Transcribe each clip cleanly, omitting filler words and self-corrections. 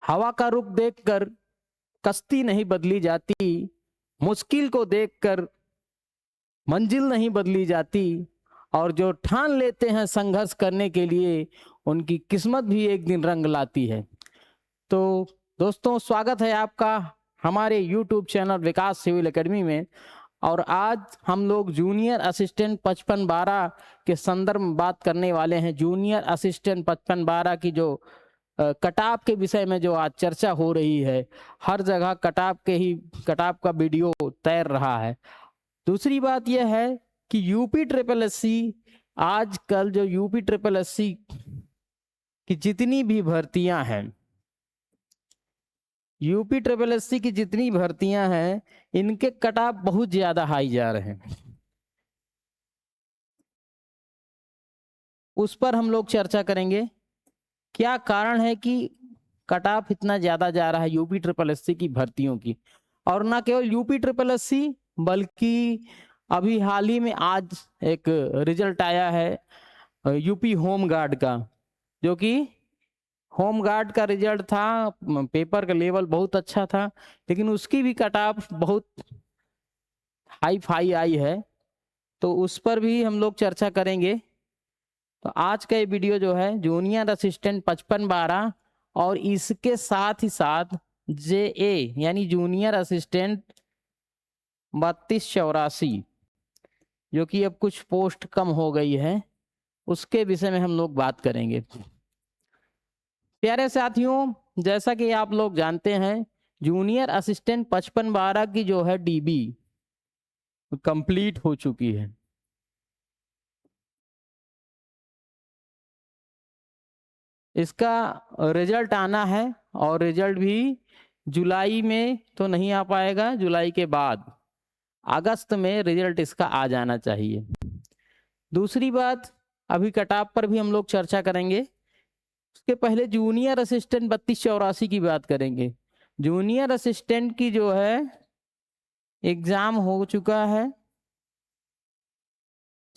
हवा का रुख देखकर कश्ती नहीं बदली जाती, मुश्किल को देखकर मंजिल नहीं बदली जाती, और जो ठान लेते हैं संघर्ष करने के लिए उनकी किस्मत भी एक दिन रंग लाती है। तो दोस्तों, स्वागत है आपका हमारे YouTube चैनल विकास सिविल एकेडमी में। और आज हम लोग जूनियर असिस्टेंट 5512 के संदर्भ में बात करने वाले हैं। जूनियर असिस्टेंट 5512 की जो कटाव के विषय में जो आज चर्चा हो रही है, हर जगह कटाव का वीडियो तैर रहा है। दूसरी बात यह है कि यूपी ट्रिपल एससी, आजकल जो यूपी ट्रिपल एससी की जितनी भी भर्तियां हैं, यूपी ट्रिपल एससी की जितनी भर्तियां हैं, इनके कटाव बहुत ज्यादा हाई जा रहे हैं। उस पर हम लोग चर्चा करेंगे। क्या कारण है कि कटाव इतना ज्यादा जा रहा है यूपी ट्रिपल एससी की भर्तियों की। और ना केवल यूपी ट्रिपल एससी, बल्कि अभी हाल ही में आज एक रिजल्ट आया है यूपी होम गार्ड का, जो कि होम गार्ड का रिजल्ट था। पेपर का लेवल बहुत अच्छा था, लेकिन उसकी भी कटाव बहुत हाई फाई आई है। तो उस पर भी हम लोग चर्चा करेंगे। तो आज का ये वीडियो जो है जूनियर असिस्टेंट 5512 और इसके साथ ही साथ JA यानी जूनियर असिस्टेंट 3284, जो कि अब कुछ पोस्ट कम हो गई है, उसके विषय में हम लोग बात करेंगे। प्यारे साथियों, जैसा कि आप लोग जानते हैं, जूनियर असिस्टेंट 5512 की जो है DB कंप्लीट हो चुकी है। इसका रिजल्ट आना है और रिजल्ट भी जुलाई में तो नहीं आ पाएगा, जुलाई के बाद अगस्त में रिजल्ट इसका आ जाना चाहिए। दूसरी बात, अभी कटाव पर भी हम लोग चर्चा करेंगे। उसके पहले जूनियर असिस्टेंट 3284 की बात करेंगे। जूनियर असिस्टेंट की जो है एग्जाम हो चुका है,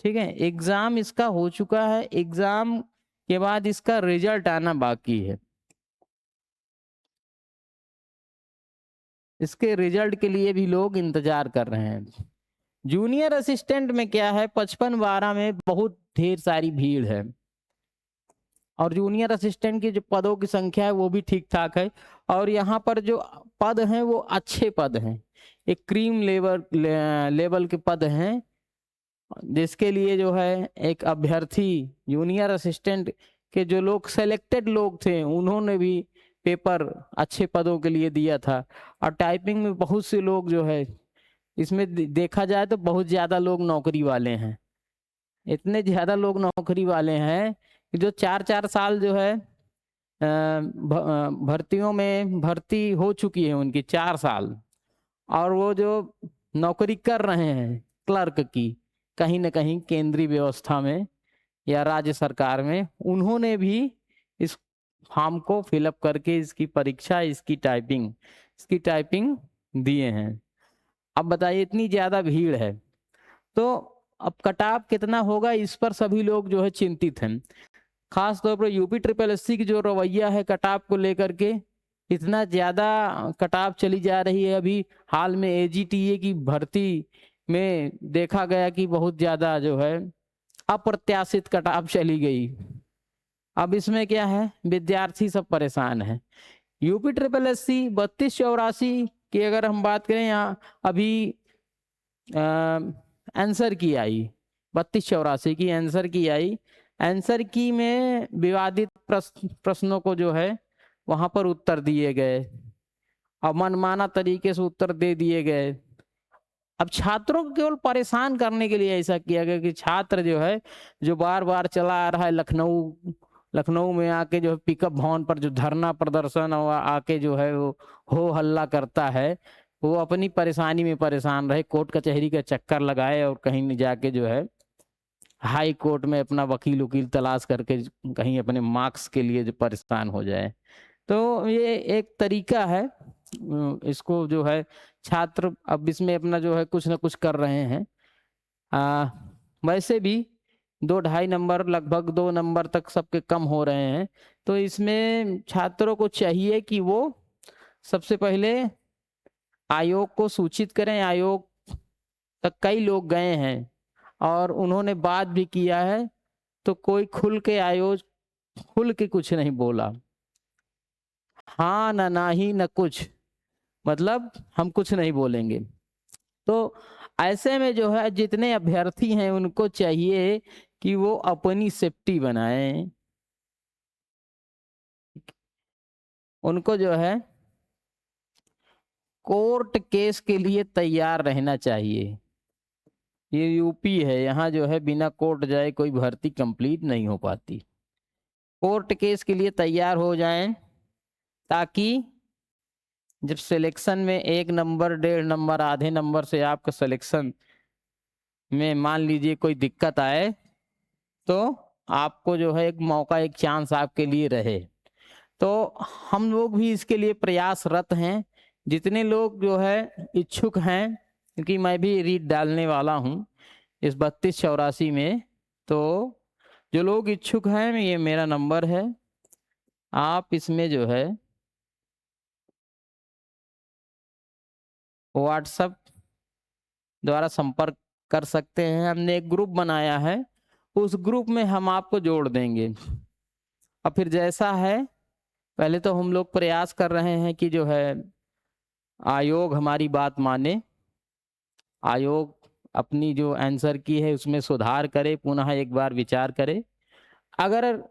ठीक है, एग्जाम इसका हो चुका है। एग्जाम के बाद इसका रिजल्ट आना बाकी है। इसके रिजल्ट के लिए भी लोग इंतजार कर रहे हैं। जूनियर असिस्टेंट में क्या है, 5512 में बहुत ढेर सारी भीड़ है, और जूनियर असिस्टेंट की जो पदों की संख्या है वो भी ठीक ठाक है। और यहाँ पर जो पद हैं वो अच्छे पद हैं, एक क्रीम लेवल के पद हैं, जिसके लिए जो है एक अभ्यर्थी जूनियर असिस्टेंट के जो लोग सेलेक्टेड लोग थे, उन्होंने भी पेपर अच्छे पदों के लिए दिया था। और टाइपिंग में बहुत से लोग जो है, इसमें देखा जाए तो बहुत ज़्यादा लोग नौकरी वाले हैं। इतने ज़्यादा लोग नौकरी वाले हैं कि जो 4-4 साल जो है भर्तियों में भर्ती हो चुकी है उनकी 4 साल, और वो जो नौकरी कर रहे हैं क्लर्क की, कहीं ना कहीं केंद्रीय व्यवस्था में या राज्य सरकार में, उन्होंने भी इस फॉर्म को फिलअप करके इसकी परीक्षा, इसकी टाइपिंग दिए हैं। अब बताइए, इतनी ज्यादा भीड़ है तो अब कटाव कितना होगा, इस पर सभी लोग जो है चिंतित हैं। खास तौर पर यूपी ट्रिपल एससी की जो रवैया है कटाव को लेकर के, इतना ज्यादा कटाव चली जा रही है। अभी हाल में AGTA की भर्ती में देखा गया कि बहुत ज्यादा जो है अप्रत्याशित कटाव चली गई। अब इसमें क्या है, विद्यार्थी सब परेशान है। यूपी ट्रिपल एससी 3284 की अगर हम बात करें, यहाँ अभी आंसर की आई 3284 की आंसर की आई। आंसर की में विवादित प्रश्नों को जो है वहां पर उत्तर दिए गए, और मनमाना तरीके से उत्तर दे दिए गए। अब छात्रों को केवल परेशान करने के लिए ऐसा किया गया कि छात्र जो है, जो बार बार चला आ रहा है लखनऊ में आके जो है पिकअप भवन पर जो धरना प्रदर्शन और आके जो है वो हो हल्ला करता है, वो अपनी परेशानी में परेशान रहे, कोर्ट कचहरी का चक्कर लगाए और कहीं नहीं जाके जो है हाई कोर्ट में अपना वकील तलाश करके कहीं अपने मार्क्स के लिए जो परेशान हो जाए। तो ये एक तरीका है, इसको जो है छात्र अब इसमें अपना जो है कुछ ना कुछ कर रहे हैं। वैसे भी 2-2.5 नंबर, लगभग 2 नंबर तक सबके कम हो रहे हैं। तो इसमें छात्रों को चाहिए कि वो सबसे पहले आयोग को सूचित करें। आयोग तक कई लोग गए हैं और उन्होंने बात भी किया है, तो कोई खुल के कुछ नहीं बोला। हाँ ना, ना ही न कुछ, मतलब हम कुछ नहीं बोलेंगे। तो ऐसे में जो है जितने अभ्यर्थी हैं उनको चाहिए कि वो अपनी सेफ्टी बनाएं। उनको जो है कोर्ट केस के लिए तैयार रहना चाहिए। ये यूपी है, यहाँ जो है बिना कोर्ट जाए कोई भर्ती कंप्लीट नहीं हो पाती। कोर्ट केस के लिए तैयार हो जाएं, ताकि जब सिलेक्शन में 1 नंबर 1.5 नंबर आधे नंबर से आपका सिलेक्शन में मान लीजिए कोई दिक्कत आए, तो आपको जो है एक मौका, एक चांस आपके लिए रहे। तो हम लोग भी इसके लिए प्रयासरत हैं। जितने लोग जो है इच्छुक हैं, क्योंकि मैं भी रीट डालने वाला हूं इस 3284 में, तो जो लोग इच्छुक हैं, ये मेरा नंबर है, आप इसमें जो है व्हाट्सएप द्वारा संपर्क कर सकते हैं। हमने एक ग्रुप बनाया है, उस ग्रुप में हम आपको जोड़ देंगे। और फिर जैसा है, पहले तो हम लोग प्रयास कर रहे हैं कि जो है आयोग हमारी बात माने, आयोग अपनी जो आंसर की है उसमें सुधार करे, पुनः एक बार विचार करे। अगर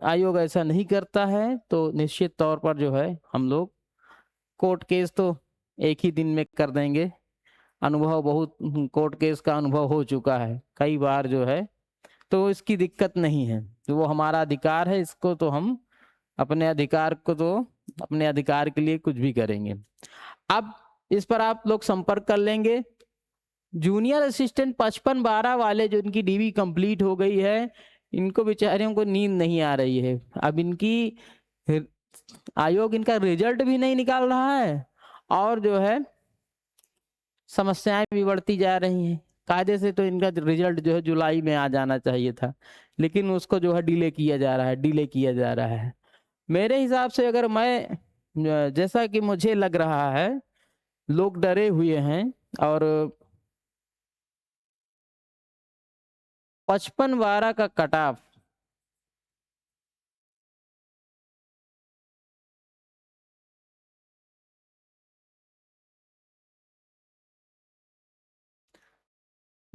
आयोग ऐसा नहीं करता है तो निश्चित तौर पर जो है हम लोग कोर्ट केस तो एक ही दिन में कर देंगे। अनुभव बहुत कोर्ट केस का अनुभव हो चुका है कई बार जो है, तो इसकी दिक्कत नहीं है। तो वो हमारा अधिकार है, इसको तो हम अपने अधिकार को तो अपने अधिकार के लिए कुछ भी करेंगे। अब इस पर आप लोग संपर्क कर लेंगे। जूनियर असिस्टेंट 55-12 वाले जो इनकी डीवी कंप्लीट हो गई है, इनको बेचारियों को नींद नहीं आ रही है। अब इनकी आयोग इनका रिजल्ट भी नहीं निकाल रहा है और जो है समस्याएं भी बढ़ती जा रही हैं। कायदे से तो इनका रिजल्ट जो है जुलाई में आ जाना चाहिए था, लेकिन उसको जो है डिले किया जा रहा है, डिले किया जा रहा है। मेरे हिसाब से अगर मैं, जैसा कि मुझे लग रहा है, लोग डरे हुए हैं और 55-12 का कट ऑफ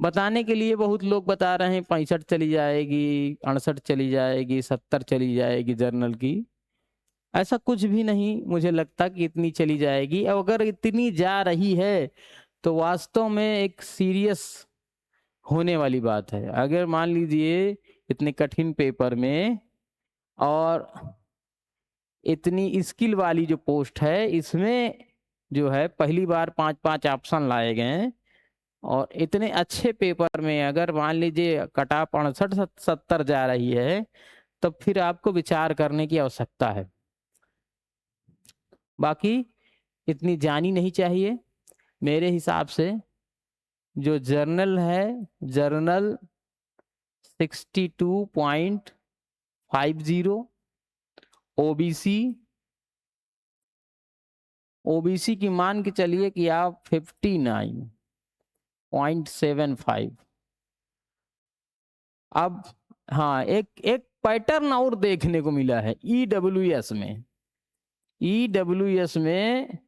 बताने के लिए बहुत लोग बता रहे हैं 65 चली जाएगी, 68 चली जाएगी, 70 चली जाएगी जर्नल की। ऐसा कुछ भी नहीं मुझे लगता कि इतनी चली जाएगी। और अगर इतनी जा रही है तो वास्तव में एक सीरियस होने वाली बात है। अगर मान लीजिए इतने कठिन पेपर में और इतनी स्किल वाली जो पोस्ट है, इसमें जो है पहली बार 5-5 ऑप्शन लाए गए हैं, और इतने अच्छे पेपर में अगर मान लीजिए कट ऑफ 68-70 जा रही है, तो फिर आपको विचार करने की आवश्यकता है। बाकी इतनी जानी नहीं चाहिए मेरे हिसाब से। जो जर्नल है, जर्नल 62.50, ओबीसी, ओबीसी की मान के चलिए कि आप 59.75। अब हाँ, एक एक पैटर्न और देखने को मिला है ईडब्ल्यूएस में। ईडब्ल्यूएस में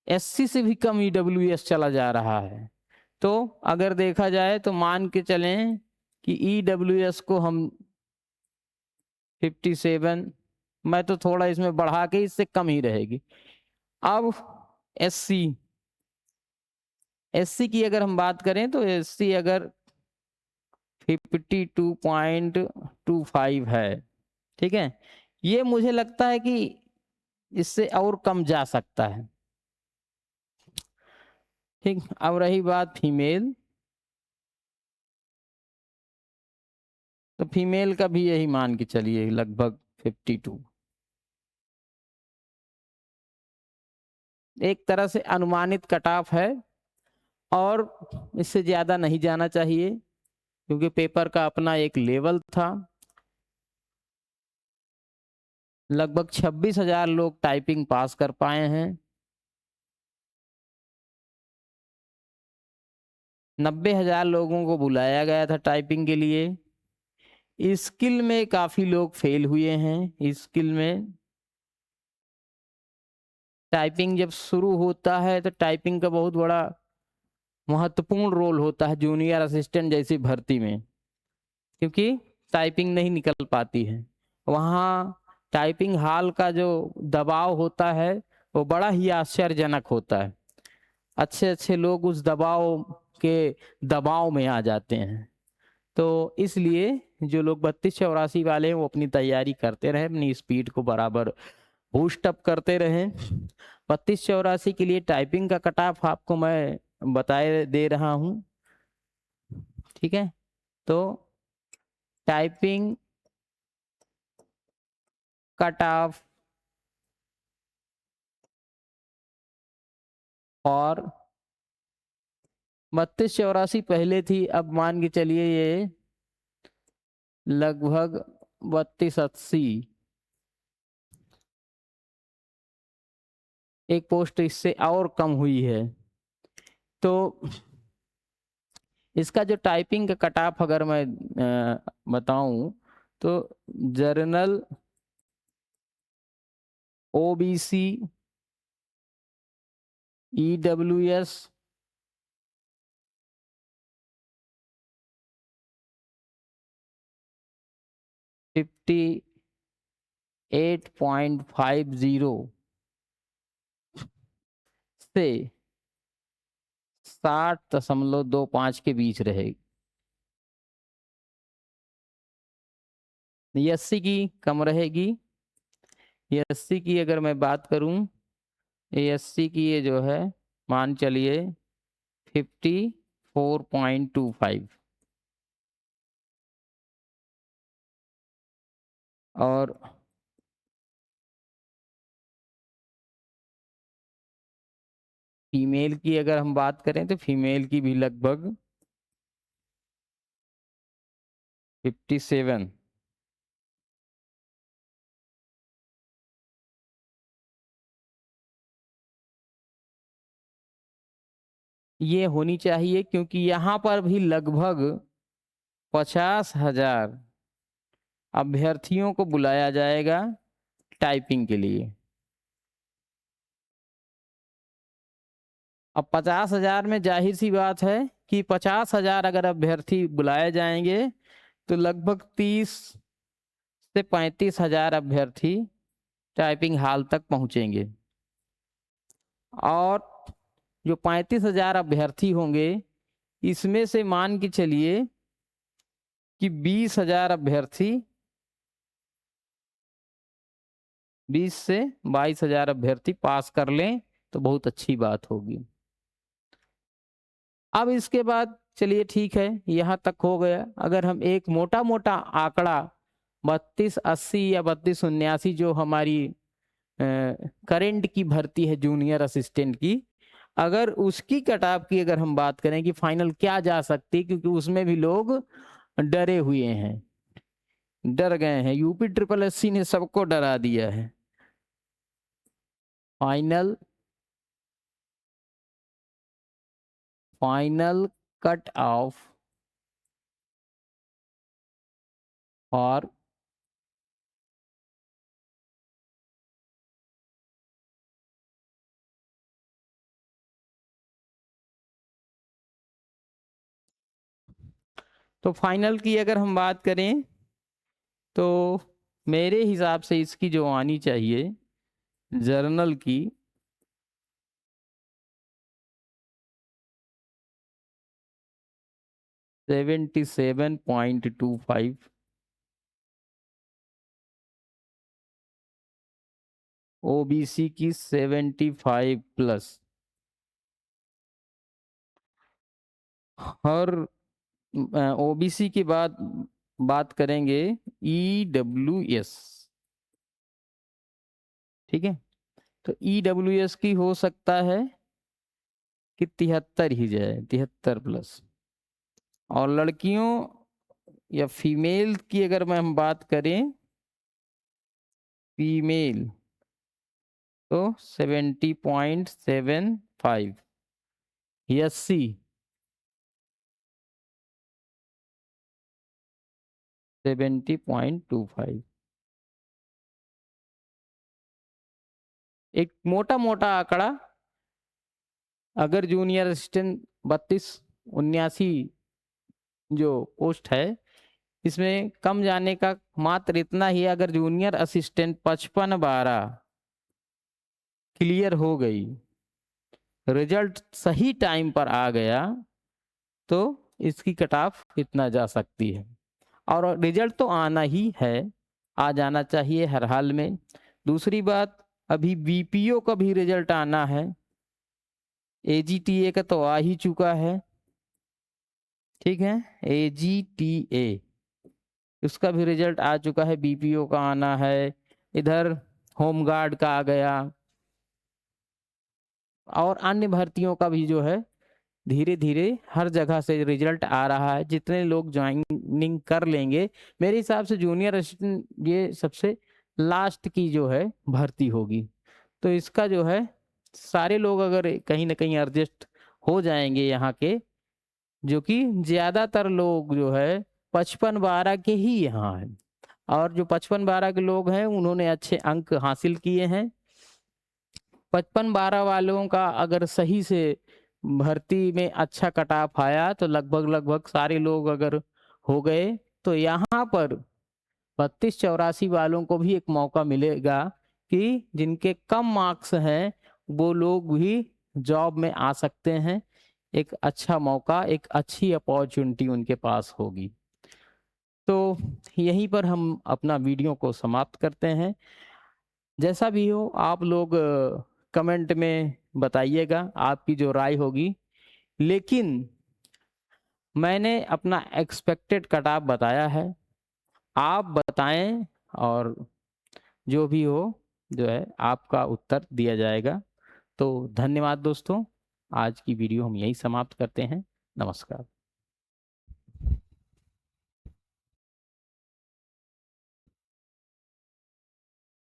एससी से भी कम ईडब्ल्यूएस चला जा रहा है। तो अगर देखा जाए तो मान के चलें कि ईडब्ल्यूएस को हम 57, मैं तो थोड़ा इसमें बढ़ा के इससे कम ही रहेगी। अब एससी, एससी की अगर हम बात करें तो एससी अगर 52.25 है, ठीक है, ये मुझे लगता है कि इससे और कम जा सकता है। ठीक, अब रही बात फीमेल, तो फीमेल का भी यही मान के चलिए लगभग 52। एक तरह से अनुमानित कट ऑफ है और इससे ज्यादा नहीं जाना चाहिए। क्योंकि पेपर का अपना एक लेवल था। लगभग 26,000 लोग टाइपिंग पास कर पाए हैं। 90,000 लोगों को बुलाया गया था टाइपिंग के लिए। स्किल में काफी लोग फेल हुए हैं। स्किल में टाइपिंग जब शुरू होता है तो टाइपिंग का बहुत बड़ा महत्वपूर्ण रोल होता है जूनियर असिस्टेंट जैसी भर्ती में, क्योंकि टाइपिंग नहीं निकल पाती है। वहाँ टाइपिंग हॉल का जो दबाव होता है वो बड़ा ही आश्चर्यजनक होता है। अच्छे अच्छे लोग उस दबाव में आ जाते हैं। तो इसलिए जो लोग 32-84 वाले हैं वो अपनी तैयारी करते रहे, अपनी स्पीड को बराबर बूस्ट अप करते रहें। 32-84 के लिए टाइपिंग का कट ऑफ आपको मैं बताए दे रहा हूँ, ठीक है। तो टाइपिंग कट ऑफ और 32-84 पहले थी, अब मान के चलिए ये लगभग 32-80, एक पोस्ट इससे और कम हुई है। तो इसका जो टाइपिंग का कट ऑफ अगर मैं बताऊं तो जर्नल, ओबीसी, ईडब्ल्यूएस, फिफ्टी 8.50 से 60.25 के बीच रहेगी। एससी की कम रहेगी। एससी की अगर मैं बात करूं, एससी की ये जो है मान चलिए 54.25, और फीमेल की अगर हम बात करें तो फीमेल की भी लगभग 57। ये होनी चाहिए, क्योंकि यहाँ पर भी लगभग 50,000 अभ्यर्थियों को बुलाया जाएगा टाइपिंग के लिए। अब 50,000 में जाहिर सी बात है कि 50,000 अगर अभ्यर्थी बुलाए जाएंगे तो लगभग 30 से 35,000 अभ्यर्थी टाइपिंग हॉल तक पहुंचेंगे। और जो 35,000 अभ्यर्थी होंगे इसमें से मान के चलिए कि 20,000 अभ्यर्थी, 20 से 22,000 अभ्यर्थी पास कर लें तो बहुत अच्छी बात होगी। अब इसके बाद चलिए ठीक है, यहाँ तक हो गया। अगर हम एक मोटा मोटा आंकड़ा 3280 या 3279 जो हमारी करंट की भर्ती है जूनियर असिस्टेंट की, अगर उसकी कटाव की अगर हम बात करें कि फाइनल क्या जा सकती, क्योंकि उसमें भी लोग डरे हुए हैं, डर गए हैं। यूपी ट्रिपल एससी ने सबको डरा दिया है। फाइनल कट ऑफ और तो फाइनल की अगर हम बात करें तो मेरे हिसाब से इसकी जो आनी चाहिए जर्नल की 77.25, ओबीसी की 75+, और ओबीसी के बाद बात करेंगे ईडब्ल्यूएस, ठीक है। तो ईडब्ल्यूएस की हो सकता है कि 73 ही जाए, 73+। और लड़कियों या फीमेल की अगर मैं हम बात करें, फीमेल तो 70.75, एससी 70.25। एक मोटा मोटा आंकड़ा, अगर जूनियर असिस्टेंट 3279 जो पोस्ट है, इसमें कम जाने का मात्र इतना ही, अगर जूनियर असिस्टेंट 55-12 क्लियर हो गई, रिजल्ट सही टाइम पर आ गया, तो इसकी कट ऑफ इतना जा सकती है। और रिजल्ट तो आना ही है, आ जाना चाहिए हर हाल में। दूसरी बात, अभी बीपीओ का भी रिजल्ट आना है, एजीटीए का तो आ ही चुका है, ठीक है, एजीटीए उसका भी रिजल्ट आ चुका है, बीपीओ का आना है, इधर होमगार्ड का आ गया, और अन्य भर्तियों का भी जो है धीरे धीरे हर जगह से रिजल्ट आ रहा है। जितने लोग ज्वाइनिंग कर लेंगे, मेरे हिसाब से जूनियर असिस्टेंट ये सबसे लास्ट की जो है भर्ती होगी, तो इसका जो है सारे लोग अगर कहीं ना कहीं एडजस्ट हो जाएंगे यहाँ के, जो कि ज्यादातर लोग जो है 55-12 के ही यहाँ है, और जो 55-12 के लोग हैं उन्होंने अच्छे अंक हासिल किए हैं। 55-12 वालों का अगर सही से भर्ती में अच्छा कट ऑफ आया, तो लगभग लगभग सारे लोग अगर हो गए, तो यहाँ पर 3284 वालों को भी एक मौका मिलेगा कि जिनके कम मार्क्स हैं वो लोग भी जॉब में आ सकते हैं। एक अच्छा मौका, एक अच्छी अपॉर्चुनिटी उनके पास होगी। तो यहीं पर हम अपना वीडियो को समाप्त करते हैं। जैसा भी हो, आप लोग कमेंट में बताइएगा आपकी जो राय होगी, लेकिन मैंने अपना एक्सपेक्टेड कट ऑफ बताया है, आप बताएं, और जो भी हो जो है आपका उत्तर दिया जाएगा। तो धन्यवाद दोस्तों, आज की वीडियो हम यहीं समाप्त करते हैं। नमस्कार।